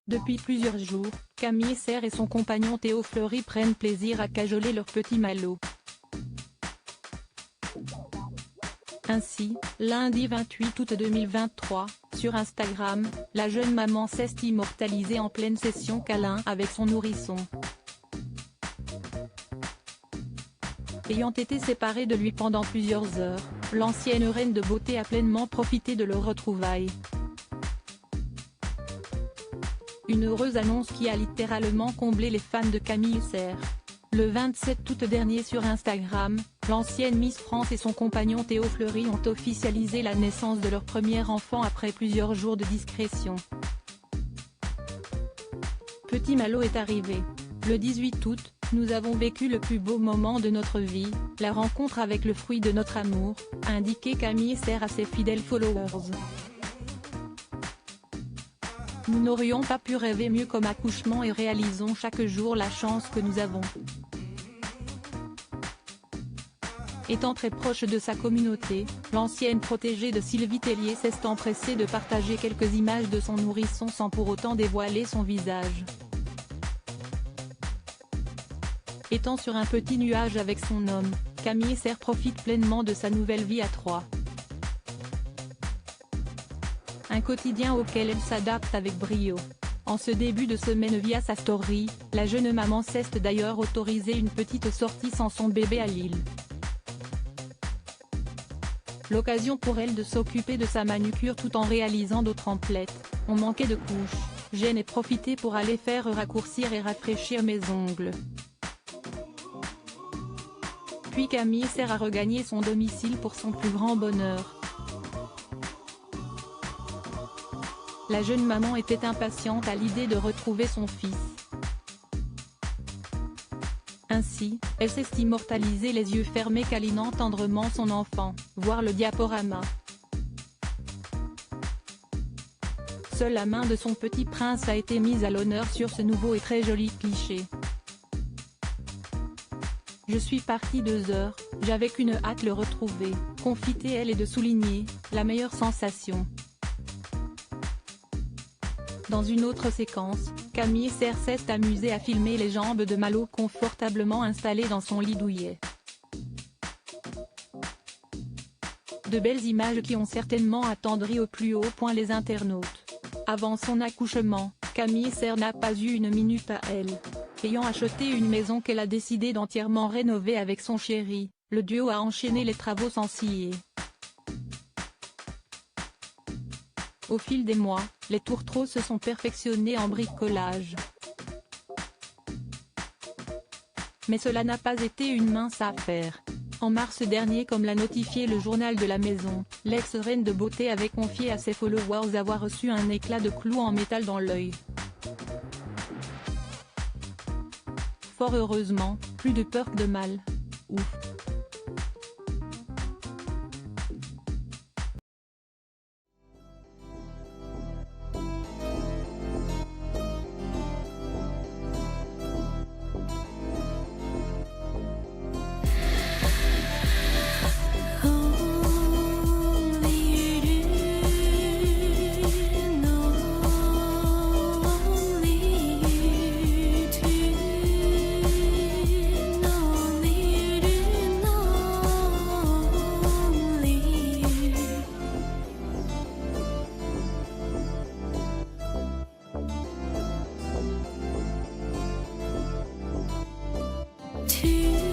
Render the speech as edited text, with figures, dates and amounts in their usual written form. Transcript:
Depuis plusieurs jours, Camille Serre et son compagnon Théo Fleury prennent plaisir à cajoler leur petit Malo. Ainsi, lundi 28 août 2023, sur Instagram, la jeune maman s'est immortalisée en pleine session câlin avec son nourrisson. Ayant été séparée de lui pendant plusieurs heures, l'ancienne reine de beauté a pleinement profité de leur retrouvaille. Une heureuse annonce qui a littéralement comblé les fans de Camille Serre. Le 27 août dernier sur Instagram, l'ancienne Miss France et son compagnon Théo Fleury ont officialisé la naissance de leur premier enfant après plusieurs jours de discrétion. Petit Malo est arrivé. Le 18 août, nous avons vécu le plus beau moment de notre vie, la rencontre avec le fruit de notre amour, a indiqué Camille Serre à ses fidèles followers. Nous n'aurions pas pu rêver mieux comme accouchement et réalisons chaque jour la chance que nous avons. Étant très proche de sa communauté, l'ancienne protégée de Sylvie Tellier s'est empressée de partager quelques images de son nourrisson sans pour autant dévoiler son visage. Étant sur un petit nuage avec son homme, Camille Serre profite pleinement de sa nouvelle vie à trois. Un quotidien auquel elle s'adapte avec brio. En ce début de semaine via sa story, la jeune maman s'est d'ailleurs autorisée une petite sortie sans son bébé à Lille. L'occasion pour elle de s'occuper de sa manucure tout en réalisant d'autres emplettes. On manquait de couches, j'en ai profité pour aller faire raccourcir et rafraîchir mes ongles. Puis Camille Serre a regagné son domicile pour son plus grand bonheur. La jeune maman était impatiente à l'idée de retrouver son fils. Ainsi, elle s'est immortalisée les yeux fermés câlinant tendrement son enfant, voir le diaporama. Seule la main de son petit prince a été mise à l'honneur sur ce nouveau et très joli cliché. Je suis partie 2 heures, j'avais qu'une hâte le retrouver, confie-t-elle et de souligner, la meilleure sensation. Dans une autre séquence, Camille Serre s'est amusée à filmer les jambes de Malo confortablement installées dans son lit douillet. De belles images qui ont certainement attendri au plus haut point les internautes. Avant son accouchement, Camille Serre n'a pas eu une minute à elle. Ayant acheté une maison qu'elle a décidé d'entièrement rénover avec son chéri, le duo a enchaîné les travaux sans ciller. Au fil des mois, les tourtereaux se sont perfectionnés en bricolage. Mais cela n'a pas été une mince affaire. En mars dernier, comme l'a notifié le journal de la maison, l'ex-reine de beauté avait confié à ses followers avoir reçu un éclat de clou en métal dans l'œil. Fort heureusement, plus de peur que de mal. Ouf. To